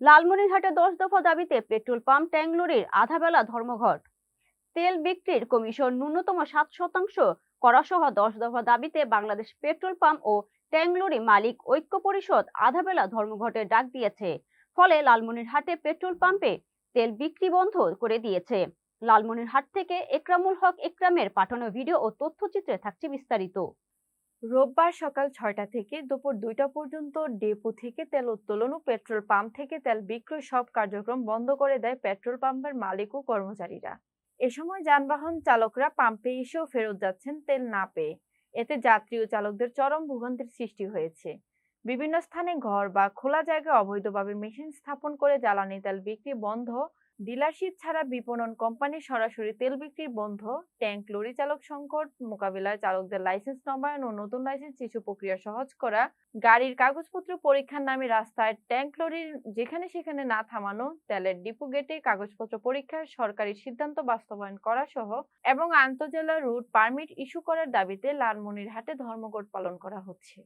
লালমনিরহাটে 10 দফা দাবিতে petrol pump tank লরির আধাবেলা ধর্মঘট। তেল বিক্রির কমিশন ন্যূনতম 7% করা সহ 10 দফা দাবিতে বাংলাদেশ পেট্রোল পাম্প ও ট্যাঙ্ক লরি মালিক ঐক্য পরিষদ আধাবেলা ধর্মঘটের ডাক দিয়েছে। ফলে লালমনিরহাটে পেট্রোল পাম্পে তেল বিক্রি বন্ধ করে দিয়েছে। লালমনিরহাট থেকে একরামুল হক একরামের পাঠানো ভিডিও ও তথ্যচিত্রে থাকছে বিস্তারিত। রোববার সকাল 6টা থেকে দুপুর 2টা পর্যন্ত ডেপো থেকে তেল উত্তোলন ও পেট্রোল পাম্প থেকে তেল বিক্রয় সব কার্যক্রম বন্ধ করে দেয় পেট্রোল পাম্পের মালিক ও কর্মচারীরা। এ সময় যানবাহন চালকরা পাম্পে এসেও ফেরত যাচ্ছেন তেল না পেয়ে। এতে যাত্রী ও চালকদের চরম ভোগান্তির সৃষ্টি হয়েছে। বিভিন্ন স্থানে ঘর বা খোলা জায়গায় অবৈধভাবে মেশিন স্থাপন করে জ্বালানি তেল বিক্রি বন্ধ, ডিলারশিপ ছাড়া বিপণন কোম্পানি সরাসরি তেল বিক্রি বন্ধ, ট্যাঙ্ক লরি চালক সংকট মোকাবিলায় চালকদের লাইসেন্স নবায়ন ও নতুন লাইসেন্স ইস্যু প্রক্রিয়া সহজ করা, গাড়ির কাগজপত্র পরীক্ষার নামে রাস্তায় ট্যাঙ্ক লরির যেখানে সেখানে না থামানো, তেলের ডিপো গেটে কাগজপত্র পরীক্ষার সরকারি সিদ্ধান্ত বাস্তবায়ন করা সহ এবং আন্তজেলা রুট পারমিট ইস্যু করার দাবিতে লালমনিরহাটে ধর্মঘট পালন করা হচ্ছে।